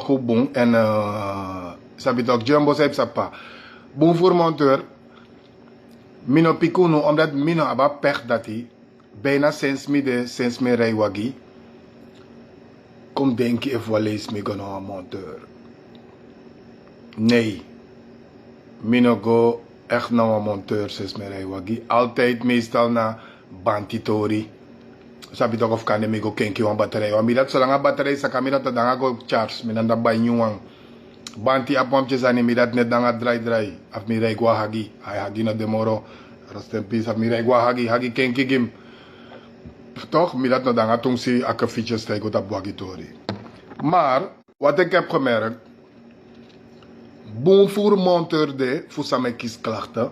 Goed bon en sabi toch jumbo zei sapa. Bon voor monteur. Mino pikuno omdat mino aba pech dat hij bijna sinds me rij wagi. Kom denken if wel eens me gaan een monteur. Nee. Mino go echt naar een monteur sinds me rij wagi. Altijd meestal na bantitori. Sabi toch of kan de me go kenki wan batterij. Want dat zolang een batterij sa kamera te dan go charge. Me dan da bij nyuang. Banti apomtjes aan me dat net dan draai. Af me rij gwa hagi. Hij hagi na demoro. Rest in peace. Af me rij gwa hagi kenki gim. Toch, me dat dan gaat toen zie ik fietsjes tegen dat wagitori. Maar wat ik heb gemerkt, boom voor monteur de voor samen kiesklachten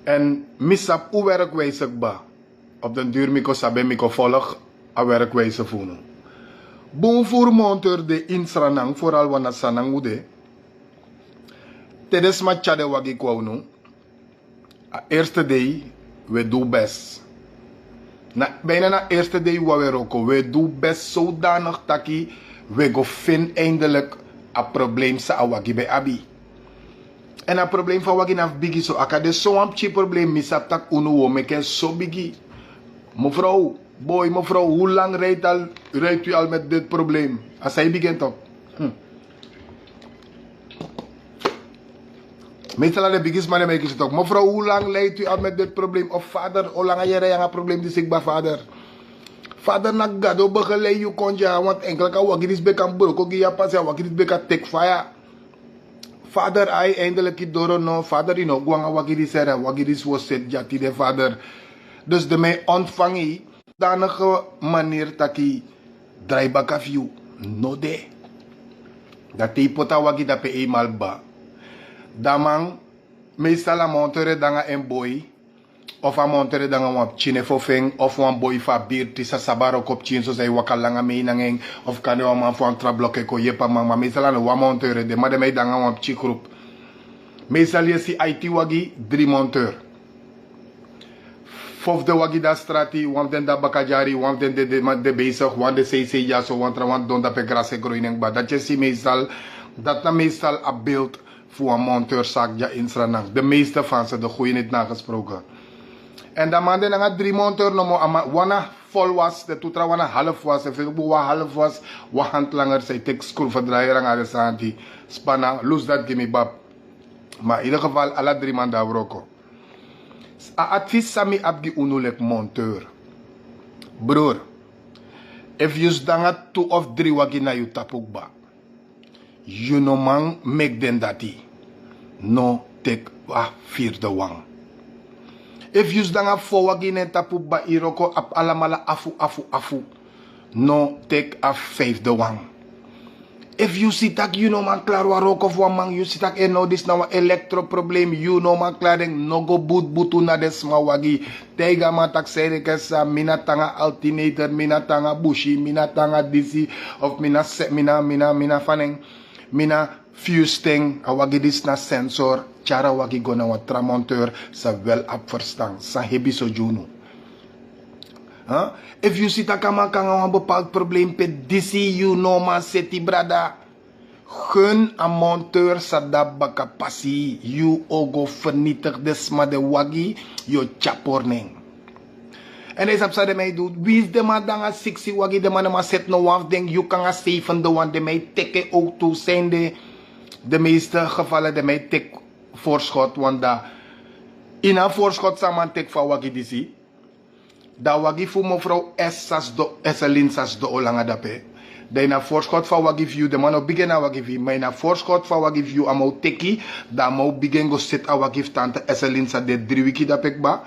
en misap hoe werkwijze ba. Op den duur miko sabe miko volg a werkwijze voelen. Boom voor monteur de insranang vooral wanneer sanang ude. Tedes ma chade wagi kwauno. Eerste day we do best. Bijna na eerste day waar we roken, we doen best zodanig dat we go vinden eindelijk een probleem sa awagi bij abi. En een probleem van wagi na bigi so akade zo'n probleem misap tak uno wo meken zo bigi. Mevrouw, hoe lang rijdt u al met dit probleem? Als hij begint op. Meestal de biggest man make it ook. Mevrouw, hoe lang leidt u al met dit probleem? Of vader, hoe lang jij een probleem die ik bij vader? Vader na gado begeleid je konja, want enkel kan wakidis bekan broko gia pas ya wakidis bekan take fire. Vader ai eindelijk het door no vader ino guanga wakidis era wakidis was set jati de vader. Dus de mij ontvangen danige manier taki draai bakafju no de. Dat die pota wakida pe eenmaal ba. Damang meestal a montere danga en boy of a montere danga wap chine fofeng of wan boy fa bir tisa sabaro kop chin so say wakalanga me nangeng of kane wa man fo antra blokke ko yepa mama meestal an wa montere de madame danga wap chikrup meestal ye si IT wagi 3 monteur fof de wagi da strati wan den da bakajari wan den de bezig wan de CC ja so wan tra wan don da pe grase groening ba dat je si meestal dat na meestal a beeld voor een monteurzaak ja insranang. De meeste van ze, de goeie niet nagesproken. En dan man dan 3 monteur nomo ama wana vol was, de toetra wana half was, en veel boe half was, wa handlanger zei tek schroevendraaier aan de santi, spanna, loes dat gimme bab. Maar in ieder geval, alle 3 man daar broko. A advies sami abgi unulek monteur. Broer, if you danga 2 of 3 wagi na you tapuk ba. You no man make den dati. No take a vierde wang. If you danga 4 wagi ne tapu ba iroko ap alamala afu. No take a 5de wang. If you see tak you no man klaar waroko of man you see tak no this na electro problem you no man klaring no go butu na des ma wagi. Tega ma tak sere kesa minatanga alternator minatanga bushi minatanga disi of mina faneng. Mina fuse thing, awagi dis na sensor, chara wagi go na wat tramonteur, sa wel ap verstang, sa hebi so juno. If you see takama kanga een bepaald probleem pe disi you no man seti brada. Gun a monteur sa dabaka pasi, you ogo vernietig des ma de wagi, yo chaporning. En hij zei dat mij doet, wie is de man dan als 60 wagi de man maar zet nou af, denk je kan als 7 de one de mij tikken ook toe zijn de meeste gevallen de mij tik voorschot, want daar in een voorschot samen tik van wagi die zie. Dat wagi voor mevrouw Esselin sas de olanga dape. Dat in een voorschot van wagi view de man op begin aan wagi view, maar in een voorschot van wagi view amau tikkie, dat mau begin go sit aan wagi tante Esselin sa de 3 wiki dat ik ba.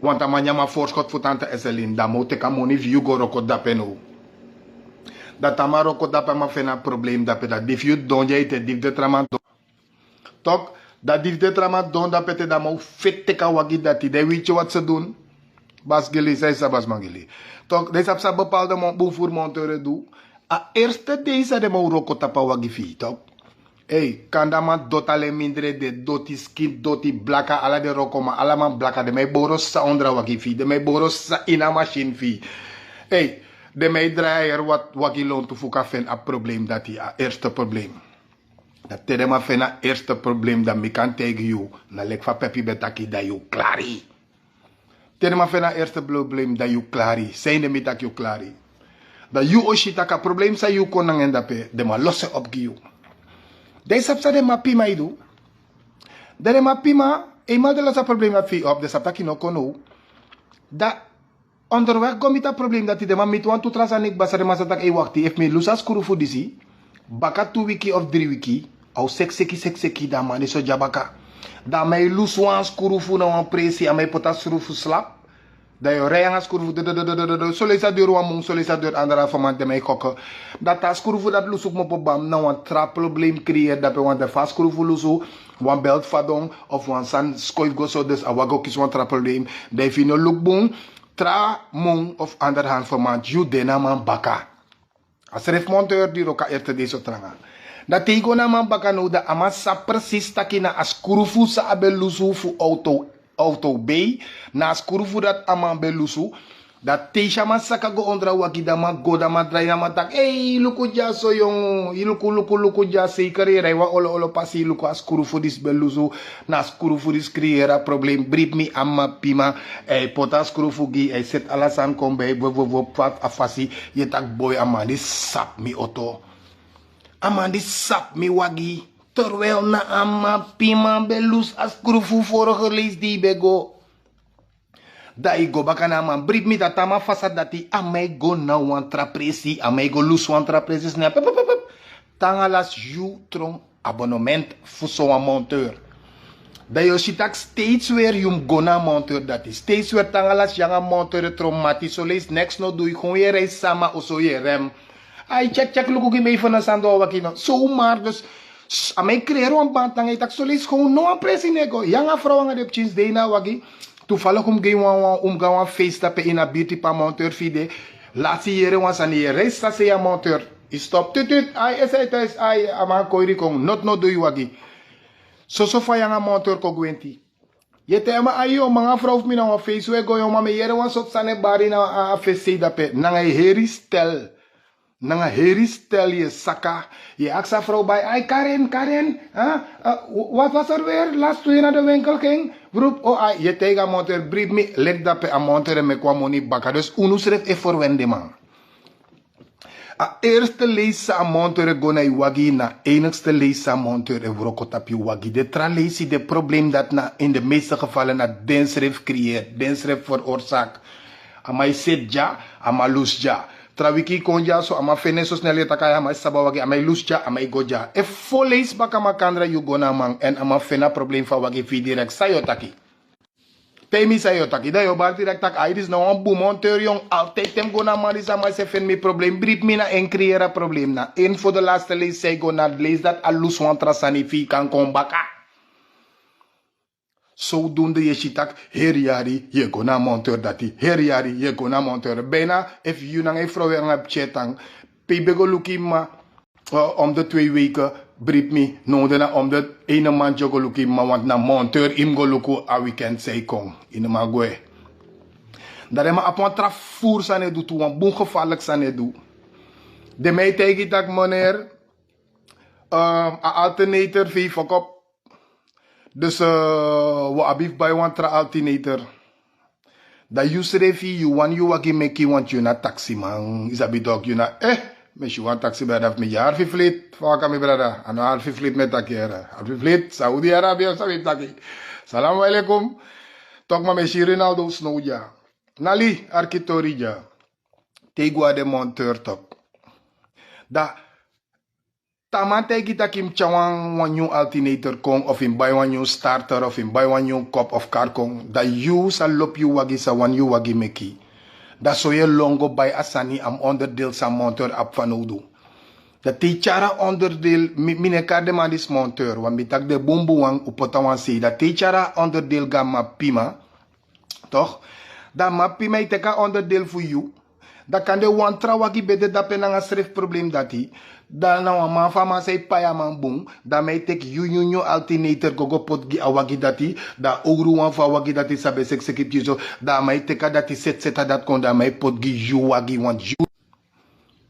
Want a manya ma voorschot voor tante Esselin, da mo teka money view go roko dape no. Dat ama roko dape ma fena probleem dape da. If you don't jay te div de trama don. Tok, dat div de trama don dape te da mo fit teka wagi dati. De weet je wat ze doen? Bas gili, zei sa bas mangili. Tok, de sap sa bepaalde boevoer monteur doe. A eerste deze de mo roko tapa wagi fi, tok. Hey, kandama dotale mindre de doti skin doti blaka ala de rokoma alaman blaka de mij boros sa ondra waki fi de mij boros sa ina machine fi. Hey, De mij draaier wat wagilon te fuka fen a probleem dat hij eerste probleem. Dat tede ma fen a eerste probleem dat mi kan tegen you. Na lek fa pepi betaki dat you klari. Tede ma fen a eerste probleem dat you klari. Zijn de mitak you klari. Dat you oshitaka probleem sa you kon nangen dape. De ma losse op you. De sapsa de ma pima idu. De ma pima. Eenmaal de losse probleem dat fi op. De saptaki no kono. Dat onderweg komt het probleem dat hij de man met want to trasanik basare masatak e wakti if me lusas kuru fu disi baka 2 wiki of 3 wiki au seki da man so jabaka da may lus wans kuru fu na wan presi amay potas kuru fu slap da yo reyangas kuru fu de solesa deur wan mong solesa deur andara famante may kokke dat tas kuru fu dat lusuk mo po bam na wan tra probleem creëer dat pe wan de fast kuru fu lusu wan belt fadong of wan san skoif go so des awago kis wan tra probleem de fino look boom tra mong of anderhand vermaand you dena man baka. Als ref monteur die roka erte deze tranga. Dat tego na man baka no da ama sa precies takina as kurufu sa abelusu fu auto bay na as kurufu dat ama belusu dat teisha man saka go ondra wakida ma goda ma drai na matak hey luku ja so yung luku ja se karera wa olo pasi luku as kurufu dis belusu na as kurufu dis kriera problem brip mi amma pima potas kurufu gi set alasan kombe vo pat afasi yetak boy amandi sap mi oto amandi sap mi wagi terwijl na amma pima belus as kurufu vorige lees die bego da igo baka na man brip mi dat ama fasa dati amay go na wan trapresi amay go lus wan trapresi snap tangalas you tron abonnement fuso wan monteur da yo sitak steeds weer yum go na monteur dati steeds weer tangalas yanga monteur traumati so lees next no doe gewoon weer reis sama oso ye rem ay check luku gi mee van sando wakino so maar dus amay creëer wan bantang itak so lees gewoon no wan presi nego yanga vrouw nga de chins de na wagi toevallig omgaan wan feest tappen in een beauty pa monteur fide. Laatste jaren was aan die reis dat ze monteur. I stop tutut. Ai is thuis. Ai ama koiri kong. Not no do you wagi. So fa yang monteur ko gwenti. Je te ama ayo mga vrouw mi na wan feest we go yo mame jere wan sot sane bari na a feest dape. Nanga heri stel. Nanga heri stel je saka. Je aksa vrouw bij. Ai Karen. Wat was er weer? Laatst toen je naar de winkel ging? Broep, je tegen monteur, brief me, leg dat pe a monteur en me kwam money baka. Dus unu schreef e voor wende man. A eerste lees a monteur go na wagi na enigste lees a monteur e vroko tap wagi. De tra lees de probleem dat na in de meeste gevallen na den schreef creëert, den schreef veroorzaakt. Amai set ja, ama lus ja. Trawiki konja so ama fene so snel takaya ama sabawagi ama lusja ama goja. E foleis baka makandra you gona man en ama fena probleem fa wagi fi direct sayotaki. Temi sayotaki da yo bar direct tak iris no un boom monteur jong altijd tem gona man is ama se fen mi probleem brief mi na en creëra probleem na. En voor de laatste lees say gona lees dat alus wan trasani fi kan kon baka. Zodoende je shitak heriari je gona monteur dati heriari je gona monteur bijna if you nang e vrouw yang heb chatang pebego luki ma om de 2 weken brief me no de na om de ene maand jogo luki ma want na monteur im go luku a weekend say kong in ma goe dare ma apon trafour sane du tu wan bon gevaarlijk sane du de mij tegen dat meneer a alternator fi fokop. Dus we abif bij one tra alternator. Dat you schreef you want you wagi make you want you na taxi man. Is a bit dog you na me you want taxi bij dat me jaar fiflit. Faka me brada. Ano jaar fiflit met takera. Jaar fiflit Saudi Arabia sabi taki. Salam alaikum. Tok ma me Ronaldo snowja. Nali arkitorija. Tegwa de monteur tok. Da tamante kita kim chawang one new alternator kong of in buy one new starter of in buy one new cup of car kong da you sa lop you wagi sa one you wagi meki da so ye longo by asani am onderdeel sa monteur ap fanodu da tichara onderdeel mine kade mandis monteur wan bitak de bombu wang upota wan si da tichara onderdeel gamma pima toch da ma pima iteka onderdeel for you da kan de wan tra wagi bede da penanga schrift probleem dati da na wa ma fama say paya man bung da may tek you alternator gogo pot gi awagi dati da ogru wan fa wagi dati sabe sekip jizo da may teka dati set dat kon da may pot gi you wagi want you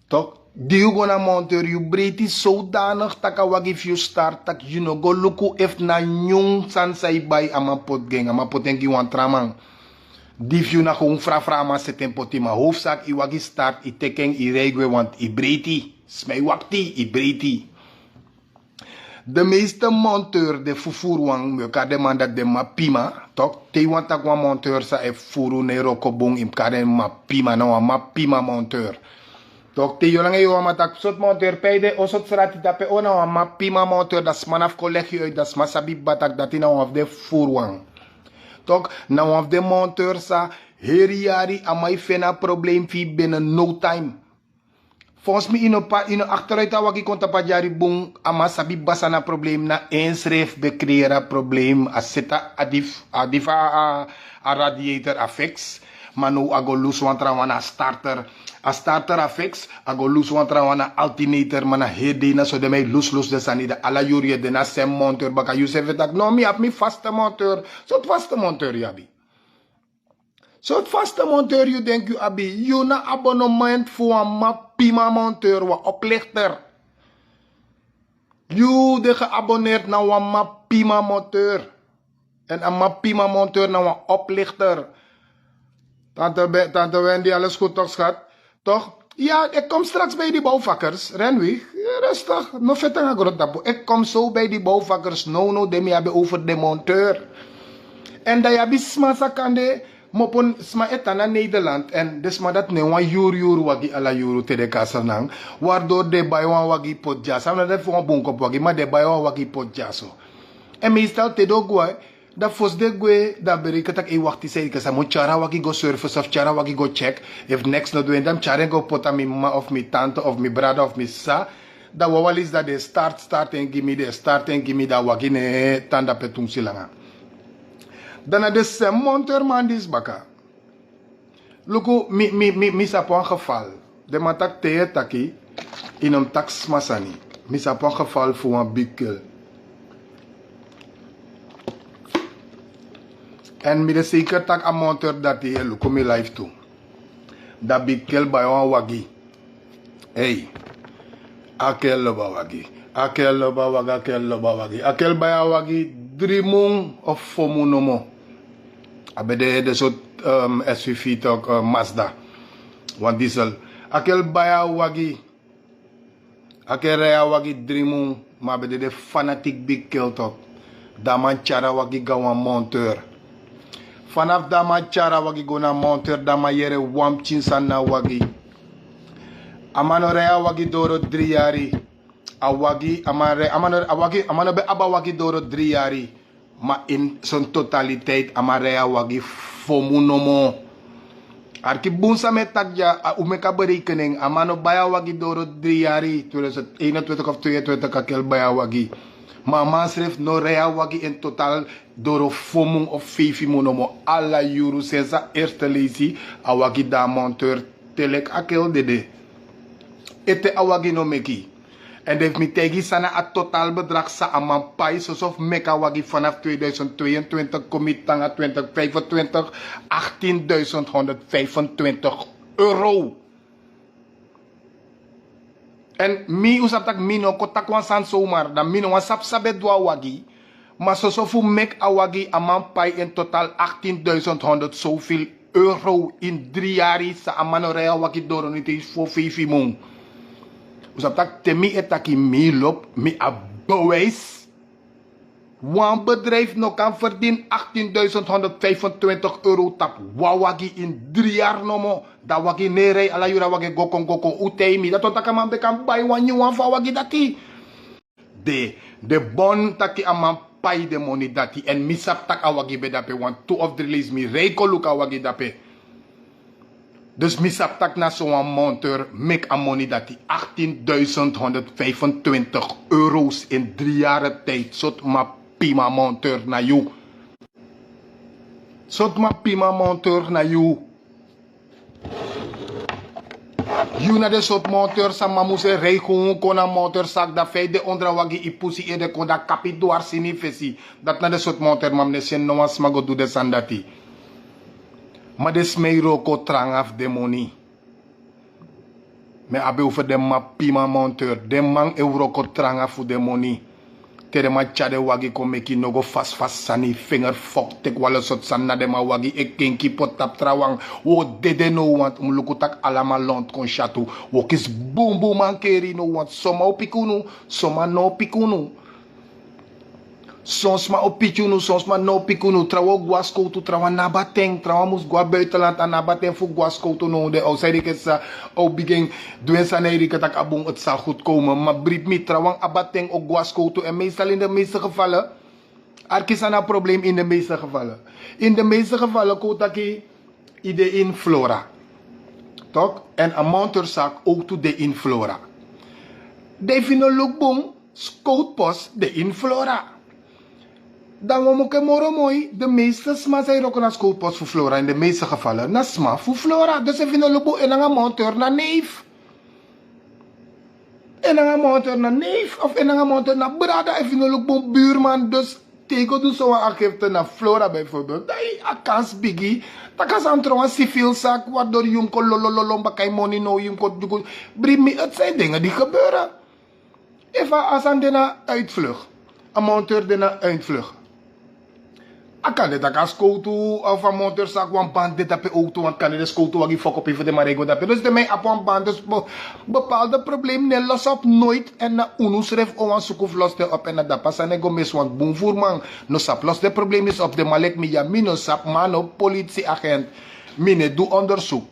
Toch? Die you gonna monteur you breedte zodanig taka wag if you start tak you know go luku if na nyung san say bay ama pot geng ama potengi wan tramang. Dief you na gewoon fra ma seten poti ma hoofdzaak i wagi start i teken i regwe want i breedte. Smij wakti i breedte. De meeste monteur de fufuruang me kade mandat de ma pima tok te want tak wan monteur sa e furu ne rokobong im kade ma pima no ma pima monteur tok te yolang e ma tak sot monteur peide osot frati tape ona ma pima monteur das manaf kollegio uit das masabi batak datina of de furuang tok na of de monteur sa heriari amai fena probleem fi binnen no time. Volgens mij in achteruit wagi konta pa jari bung ama sabi basa na probleem na ensref bekreera probleem aseta adif a radiator affects manu ago lose wantra wana starter a starter affects ago lose wantra wana alternator mana hede na so de mij lose de sanida ala yuri de na sem monteur baka Yusef tak no mi ap mi vaste monteur so vaste monteur yabi. Zo het vaste monteur, je denkt je abi, je na abonnement voor een mapima monteur, wat oplichter. Je de geabonneerd naar een mapima monteur. En een mapima monteur naar een oplichter. Tante Wendy, alles goed toch schat? Toch? Ja, ik kom straks bij die bouwvakkers. Renwig, rustig. No vetang agrot tapo. Ik kom zo bij die bouwvakkers. No, de mi hebben over de monteur. En dat je bisma sakande. Mopon sma etana Nederland en desma dat ne wan yuru wagi ala yuru te de kasanang waardoor de bay wan wagi podjasa na de fon bonkop wagi ma de bay wan wagi podjaso en meestal te do gwa da fos de gwe da berika tak e wakti sei ka sa mo chara wagi go surface of chara wagi go check if next no do endam chara go pota mi ma of mi tante of mi brother of mi sa da wawalis da de start and give me da wagi ne tanda petung silanga. Dan de sem monteur man dis baka. Luku mi sapon geval. De matak te taki in een tax masani. Mi sapon geval voor een bikkel. En mi de zeker tak a monteur dat die luku mi life toe. Da bikkel bij een wagi. Hey. Akel loba wagi. Akel loba wagi. Akel bij een wagi. 3 mung of 4 mung no mo. Abede de soort SUV toch Mazda. Want diesel. Akel baya wagi. Akel rea wagi 3 mung. Maar abede de fanatic big kill toch. Daman chara wagi gawan monteur. Vanaf daman chara wagi gona monteur. Daman yere wam chinsan na wagi. Amano rea wagi doro 3 jari. Awagi amano be aba wagi doro 3 jari. Maar in zijn totaliteit amarea wagi fomunomo. Arki bunsa met takja umeka berekening amano baya wagi doro 3 jari 2021 of 22 kakel baya wagi. Mama schreef no rea wagi in totaal doro fomung of 5 monomo alla euro senza eerste lezi awagi da monteur telek akel dede. Ete awagi no meki. En heeft me tegen sana het totaalbedrag sa aman pais alsof meka wagi vanaf 2022 komitanga 2025 18.125 euro. En mi usap tak mino kotak wan san zomaar dan mino wan sap sabe dwa wagi. Maar sosofu mek a wagi aman pai in totaal 18.100 zoveel euro in 3 jaar sa amano rea wagi doro niet eens voor 5 mong. Usap tak temi etaki mi lop mi bewijs. Wan bedrijf no kan verdienen 18.125 euro tap. Wawagi in 3 jaar no mo. Da wagi nere ala yura wagi gokon utemi. Dat ontaka man bekan bay wan wan fa wagi dati. De bon taki aman pay de money dati. En misap tak awagi bedape wan 2 of 3 lees mi reiko luka wagi dape. Dus misap tak na zo'n monteur make a money dat die 18.125 euro's in 3 jaar tijd. Zot ma pima monteur na you. Zot ma pima monteur na you. You na de soort monteur sa mamuse reikung kona monteur sak da fei de ondra wagi ipusi e de koda kapi duar sini fesi. Dat na de soort monteur mamne sen no was mago do de sandati. Maar de smeiro ko trang af de money. Me abe over de ma pima monteur. De man euro ko tranga fu de money. Tere ma chade wagi ko meki no go fast sani. Finger fok tek wala sot san na de ma wagi. E kenki pot tap trawang. Wo dede no want. Lukutak alama lont kon chatu. Wo kis boom boom man keri no want. Soma o pikunu. Soma no pikunu. Soms maar op pitjunu, soms maar no pikunu. Trawa guasco trawa nabateng. Trawa mus gua buitenland aan nabateng voor guasco no. De oudside ik sa o begin doen sa nee dat ik abong het zal goed komen. Maar brief me trawa abateng o guasco en meestal in de meeste gevallen. Er is een probleem in de meeste gevallen. In de meeste gevallen kotaki ide in flora. Toch? En een monterzak ook to de in flora. De vinden lookboom scoutpost de in flora. Dan moet ik morgen mooi de meeste sma zijn ook naar schoolpost voor flora in de meeste gevallen. Na sma voor flora. Dus even een lobo en een monteur naar neef. En een monteur naar neef. Of en een monteur naar brada. Even een lobo buurman. Dus tegen dus zo'n aangifte naar flora bijvoorbeeld. Dat is een kans biggie. Dat kan zijn trouwens civiel zaak. Waardoor je kon lolololom bakay money no. Je kon bring me. Het zijn dingen die gebeuren. Even als aan de uitvlucht. Een monteur de uitvlucht. Kan dit ook scouten of een motorzak, een band dit op je auto, want kan dit scouten wat je fok op even de marego dat je. Dus de mij op een band, dus bepaalde probleem ne los op nooit en na unuschrijf of een zoek of los de op en dat pas en go mis want boem voerman no sap los de probleem is op de malek mi ja mino sap mano politieagent mine doe onderzoek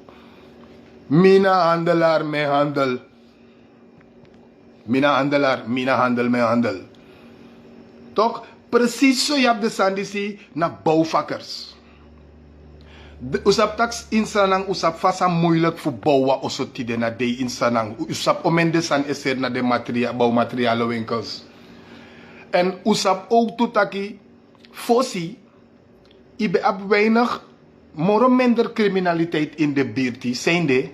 mina handelaar me handel mina handelaar mina handel me handel toch. Precies zo je hebt de sandisi naar bouwvakkers. Usap tax insanang usap fasa moeilijk voor bouwen oso tide na de insanang. Usap omende san eser na de bouwmaterialen winkels. En usap ook tutaki fossi ibe ab weinig moro minder criminaliteit in de buurt zijn de.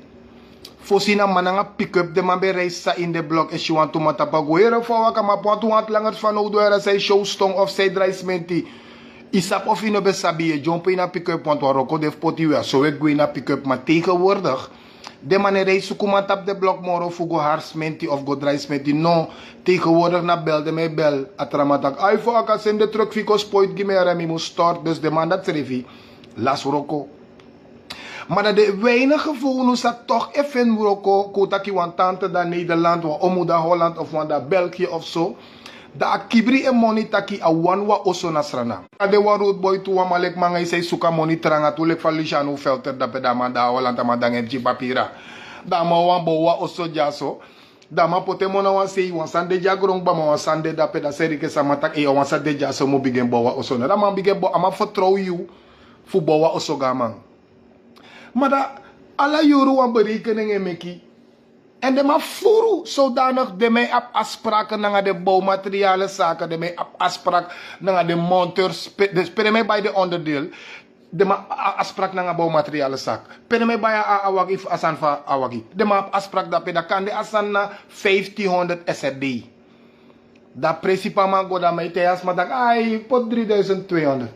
Fosina mananga pick-up de man bereis sa in de blok is je want to matapaguera voor waka maar want want langer van oudo era zij showstong of zij draismenti isap of ino besabi jump in a pick-up want waroko def poti we so we go in a pick-up maar tegenwoordig de man reis su kuma tap de blok moro fu go harsmenti of go draismenti no tegenwoordig na bel de me bel atramatak ai voor aka send de truck fico spoit gimera mi moet start dus de man dat serivi las roko. Maar dat de weinige gevoelens dat toch even Morocco, kotaki want tante da Nederland, wa omuda Holland of wanda België of zo. Da akibri e money taki a wanwa oso nasrana. De wa road boy tu wa malek mangay say suka money tranga tu lek falishanu filter da pedama da Holland amadang en papira. Da ma wan bo wa oso jaso. Da ma pote mona wan say wan sande jagrong ba ma wan sande da peda seri ke samatak e wan sande jaso mo bigen bo wa oso na. Da ma bigen bo ama vertrouw you fu bo wa oso gamang. Maar dat alle jaren een berekening in meki. En de maar voeren zodanig de mij op afspraken naar de bouwmaterialen zaken, de mij op afspraak naar de monteurs, dus per mij bij de onderdeel, de maar afspraak naar de bouwmaterialen zaak. Per mij bij awagi of asan van awagi. De maar afspraak dat dat kan de asan na 1500 SRD. Dat principe man go dat mij thuis maar dat ai pot 3200.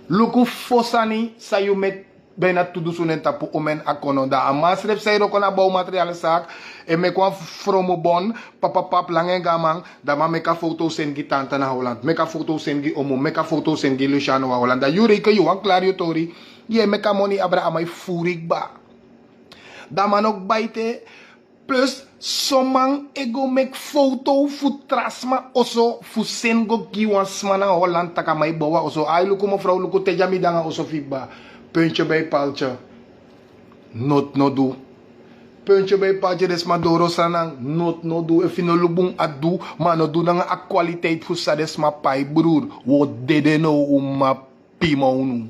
Luku fosani sa you met bijna toedoen tapu omen akono da amasref say roko na bouwmaterialen zaak en me kwam fromo bon pap lange gamang da ma meka foto sengi tanta na Holland meka foto sengi omo meka foto sengi Luciano wa Holland da yuri ke yuan klario tori ye meka money abra amai furik ba da man ook baite plus somang ego mek foto fu trasma oso fu sengo giwan smana Holland taka mai bawa oso ay luko mevrouw luko tejami danga oso fiba. Puntje bij paaltje. Not no do. Puntje bij paaltje des madoro sanang. Not no do. If no lubung adu. Maar no do nanga a kwaliteit voor sa des ma pai broer. Wo dede no uma pima unu.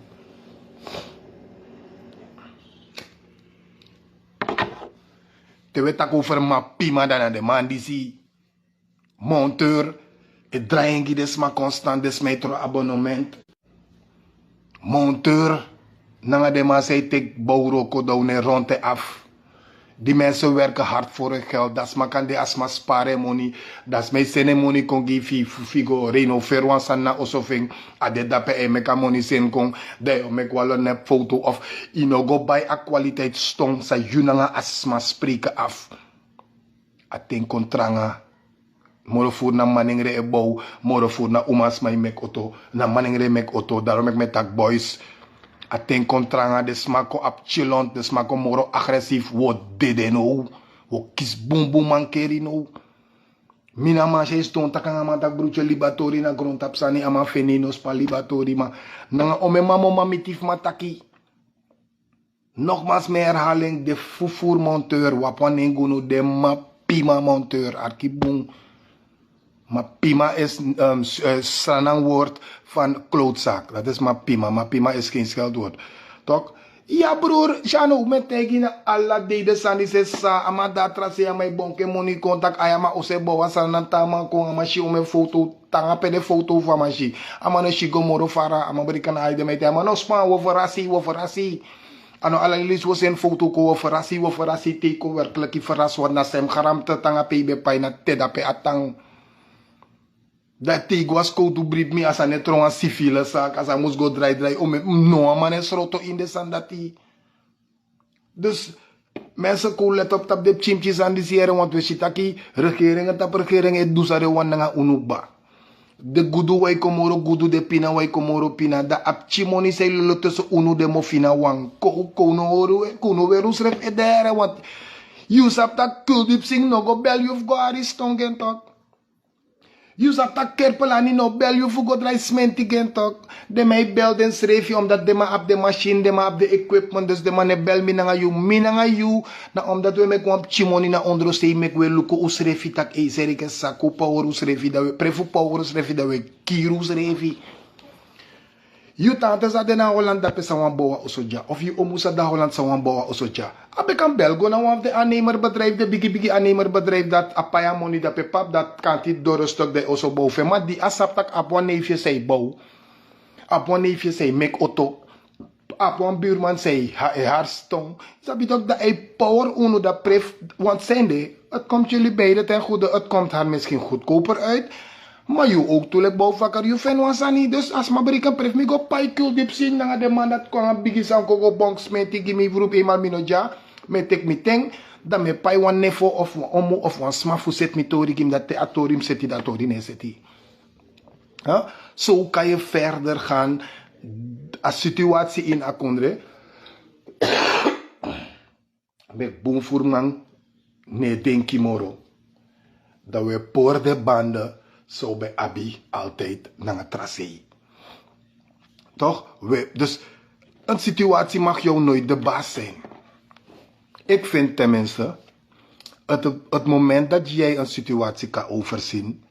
Te we tak over ma pima dan de man die si. Monteur. Het draaiengi des ma constant des metro abonnement. Monteur. Nanga de ma say tek bouwro ko daune ronte af. Die mensen werken hard voor hun geld. Dat is maar kan de asma sparen money. Dat is mijn sene money kon give figo renover wan sana osofing. Ade dape e meka money sen kon. De mek wala nep foto of ino go buy a kwaliteit stong sa junanga asma spreken af. Aten kontranga. Moro voor na maningre e bou. Moro voor na umas mai mek auto. Na maningre mek auto. Daarom ik met tak boys. Aten kontranga de smako ap chillon, de smako moro agressief, wo dede no, wo kis boom boom mankeri no. Mina manche ston takanga matak bruche libatori na grond tapsani ama feninos pa libatori ma. Nanga ome mamo mamitif mataki. Nogmaals mijn herhaling, de fufuurmonteur, wapanenguno de mapima monteur, arkiboom. Maar pima is een woord van klootzak. Dat is maar pima. Maar pima is geen scheldwoord. Toch? Ja broer, Jano, met tegina alla de sani se sa ama datra se ama bonke moni contact ayama ose bowa sanan tama ko ama shi ome foto tanga pede foto van mashi. Ama no shigo moro fara ama berikan aide met ama no spa wo verasi. Ano alalis was een foto ko wo verasi te ko werklik verras wat na sem garam te tanga pebe pai na teda pe atang. Dat tegen was koud to brief me as a netron a sifile sak as a moest go dry om no man is roto in de sandati. Dus mensen ko let op tap de chimchis aan die sieren want we sitaki regering tap regering et dusare wan nga unuba. De gudu wai komoro gudu de pina wai komoro pina da ap chimoni say lolote so unu de mofina wang ko no oru ko no werus ref edere want you sap tak kuldip sing no go bel you've go aristongen talk. Je zat dat kerpelani no bel je voor god smenti gen toch. De mij bel den schreef je omdat de ma op de machine, de ma op de equipment, dus de man ne bel minanga you. Na omdat we met kwam chimoni na ondro stay mek we luko usrefi tak e serike sako power usrefi da we prefu power usrefi da we kiru usrefi. You tante za de na Holland dat pesa wan boa osoja of you omusa da Holland sa wan boa osoja. Abe kan belgo na wan de aannemerbedrijf de bigi aannemerbedrijf dat apaya money dat pepap dat kan ti dorostok de oso boven maar die asap tak ap wan neefje say bouw. Ap wan neefje say mek auto. Ap wan buurman say haar stong. Sabi toch dat hij power uno dat pref want zende het komt jullie beiden ten goede het komt haar misschien goedkoper uit. Maar je ook toelek bouwvakker, je vindt wansani. Dus als mijn bericht pref, me go pai kul dip zien, dan de man dat kon een biggie sang go bonks met die gimme vroep eenmaal minoja, met tek me teng, dan me pai wan nefo of wan omo of wan smafu set me tori gim dat te atorium seti dat tori ne seti. Zo kan je verder gaan, als situatie in akondre, met boomvoerman, ne denki moro, dat we poor de banden, zo bij Abi altijd naar het tracé. Toch? Dus een situatie mag jou nooit de baas zijn. Ik vind tenminste, het moment dat jij een situatie kan overzien,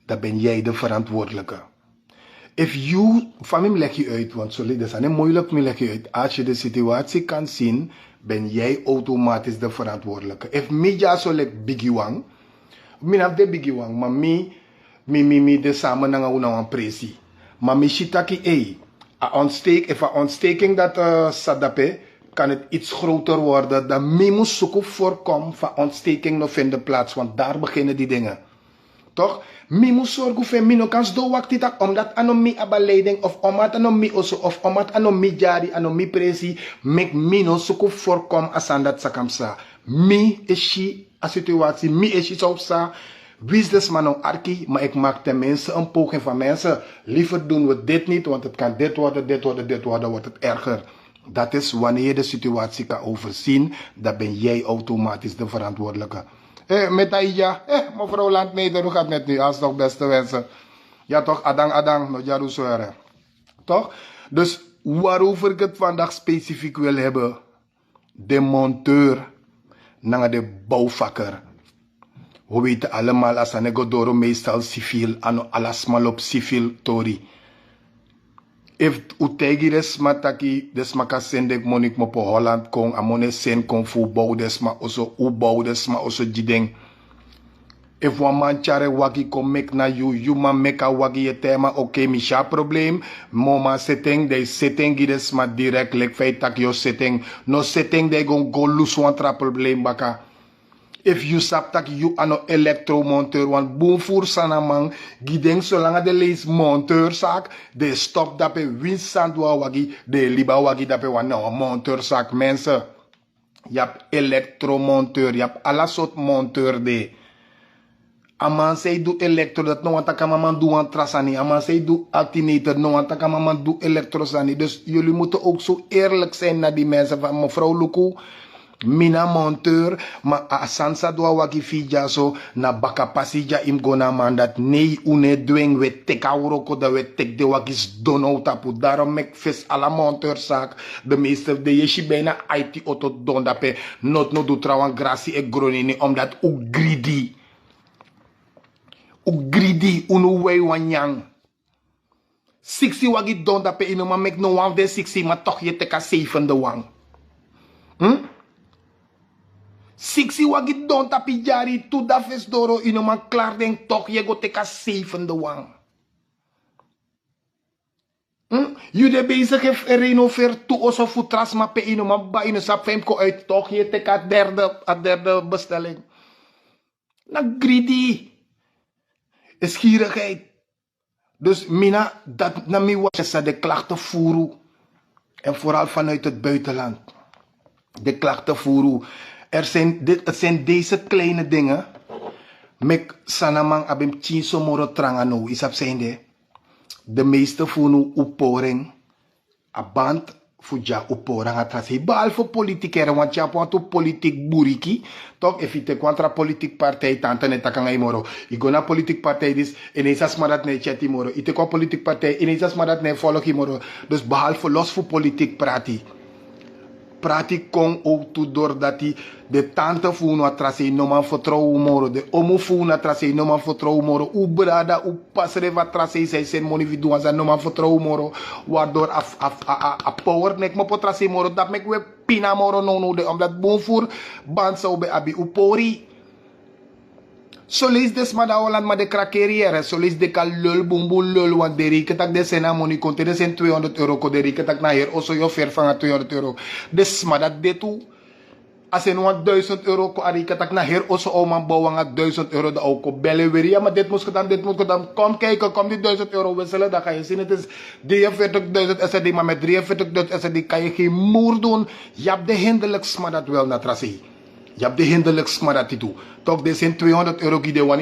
dan ben jij de verantwoordelijke. If you, van mij leg je uit, want zo dat is moeilijk, me leg je uit. Als je de situatie kan zien, ben jij automatisch de verantwoordelijke. If me ja zo leg biggie wang, me heb de biggie wang, maar mi de samen na una een presi. Maar mi shitaki if a ontsteking dat sadape, kan het iets groter worden. Dan mi moet zoeken voorkomen van ontsteking nog vinden plaats, want daar beginnen die dingen. Toch? Mi moet zorgen voor mi no kans do wakti tak omdat anomi abaleiding of omdat anomi oso of omdat anomi jari anomi presi mek mi no zoeken voorkomen asan dat sakamsa. Mi is a situatie, mi is zo sa. Wie is man nou arki, maar ik maak tenminste een poging van mensen. Liever doen we dit niet, want het kan dit worden, wordt het erger. Dat is wanneer je de situatie kan overzien, dan ben jij automatisch de verantwoordelijke. Met Aija, mevrouw Landmeijer, hoe gaat het met nu? Als toch beste wensen. Ja toch, adang, no jaru soere. Toch? Dus waarover ik het vandaag specifiek wil hebben, de monteur, naar de bouwvakker. We weten allemaal als een godoro meestal civiel, ano alasmal op civiel tori. If utegi desma taki desma ka sendek monik mo po Holland kong amone sen kong fu bouw desma oso u bouw desma oso jideng. If one man chare wagi kom mek na you man make a wagi je tema, oké, misha probleem. Moma setting, they setting gides ma direct, lek feit tak yo setting. No setting, they gon go loose one tra probleem baka. If you sap tak you ano elektromonteur, want boom voor sanamang, gideng zolang de lees monteur zak, de stop dape winsandwa wagi, de liba wagi dape wan nou monteur zak. Mensen, je hebt elektromonteur, je hebt alle soort monteur de. Aman say do elektro dat no want man do aan trasani. Aman say do alternator no want man do elektrosani. Dus jullie moeten ook zo eerlijk zijn naar die mensen van mevrouw Luku. Mina monteur, ma asansa doa waki fija so na baka pasija im gona man dat nee une dwing we tek auroko da we tek de wakis dono tapu. Daarom mek vis ala monteur zaak. De meeste de yeshi bijna IT auto don dape not no do trawan grasi e gronini omdat u greedy. U greedy unu wei wanyang. 60 wagi don dape ino ma mek no one de 60 ma toch je teka 7 de wang. 60 wagi don tapi jari tu da ves doro ino man klaar den toch je go teka 7 de wang. You de bezig heeft renoveer toe oso futras ma pe ino man ba ino sap fem ko uit toch je teka derde bestelling. Na greedy. Is gierigheid. Dus mina dat na mi was de klachten voeren. En vooral vanuit het buitenland. De klachten voeren. Het zijn deze kleine dingen. Mek sanamang abim chinso moro trangano. Isap zijnde. De meeste voeren uporing. Aband fuja uporang atrasi. Behalve politiekeren. Want je hebt politiek buriki. Toch evite contra politiek partij. Tante net takanga moro. Igo na politiek partij dis. Ineens as madat ne cheti moro. Ite kwa politiek partij. Ineens as madat ne volk moro. Dus behalve los voor politiek prati. Prati kon ook toe doordat hij de tante voen atrasi no man vertrouwen moro. De omo voen atrasi no man vertrouwen moro. U brada u pasre wat atrasi zij zijn money vidu aan zijn no man vertrouwen moro. Waardoor a power nek mo potrasi moro. Dat mek we pina moro no de omdat boom voor band zou be abi u pori. So lees des ma da Holland ma de krakeriere. So lees de kal lul bumbu lul. Want de riketak de sena money konte de sen 200 euro. Ko de riketak na hier oso yo ver van 200 euro. Des ma dat de toe. Als je nog 1000 euro ko ariketak na hier oso o man bouwen 1000 euro. Da ook ko bellen weer. Ja maar dit moest gedaan, dit moet gedaan. Kom kijken, kom die 1000 euro wisselen. Dan ga je zien het is 43.000 SRD. Maar met 43.000 SRD kan je geen moer doen. Je hebt de hinderlijks maar dat wel na trasi. Je hebt de hinderlijks maar dat toe. Toch, dit zijn 200 euro die de wan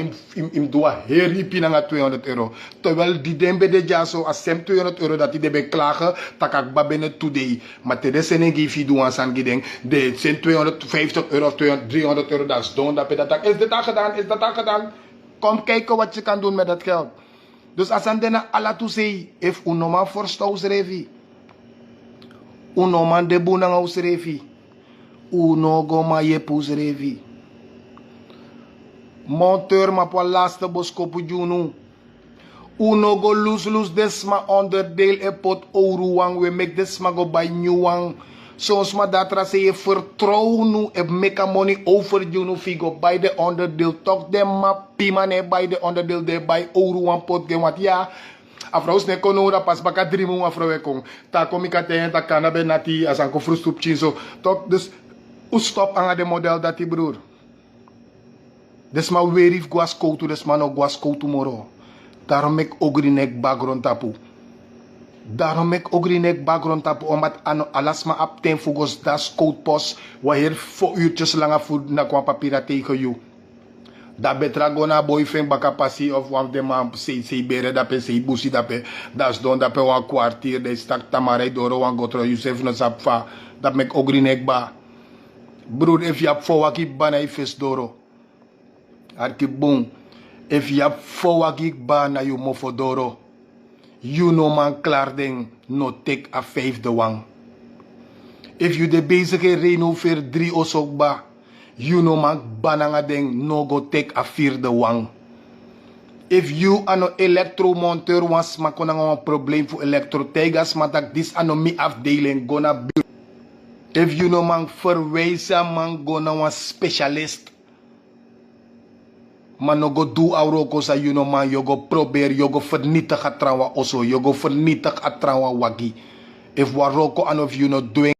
im doa heri pinanga 200 euro. Terwijl die dembe de jaso als sem 200 euro dat die de beklagen, takak babene today. Maar te de senengi fi doan san gideng, de zijn 250 euro of 300 euro dat is don dat pedatak. Is dit al gedaan? Is dat al gedaan? Kom kijken wat je kan doen met dat geld. Dus als aan dena ala tu sei, if unoma forstous revi. Unoma de bunanga revi. Uno goma je pus revi. Monteur ma po laatste boskopu junu. Uno go lose desma onderdeel e pot ouro wang we make desma go by new wang. Soms ma datra se je vertrouwen nu e make a money over junu figo by the onderdeel. Tok dem ma pimane by the onderdeel de by ouro wang pot gen wat ja. Afraus ne kono da pas baka drimu afrawe kong. Ta komika te ta kanabe nati as anko frustup chinso. Tok dus u stop anga de model dati broer. Desma werif guas koutu, desma no guas koutu moro. Daarom mek ogrinek background tapu. Daarom mek ogrinek background tapu. Omdat ano alasma apten fugos das kout pos. Waher 4 uurtjes langer voed na kwa papira tegen you. Da betra gona boyfriend baka passi of one of them say bere dape say busi dape. Das don dape wan kwartier. De stak tamare doro wan gotro. Yusef no sapfa. Dat mek ogrinek ba. Broer, if je hebt voor wakik ba na ifes doro. Arki boom. If je hebt voor wakik ba na you mofodoro. You no man klaar ding. No take a 5e wang. If you de bezige renoveer 3 osok ba. You no man bananga ding. No go take a 4e wang. If you ano elektromonteur was makona een probleem voor elektrotegas. Maar dat dis ano mi afdeling gonna be. If you know man verwijzen man go naar een specialist. Maar no go do auroko sa you know man, yo go probeer, yo go vernietig a trawa oso, yo go vernietig a trawa wagi. If waroko and of you no doing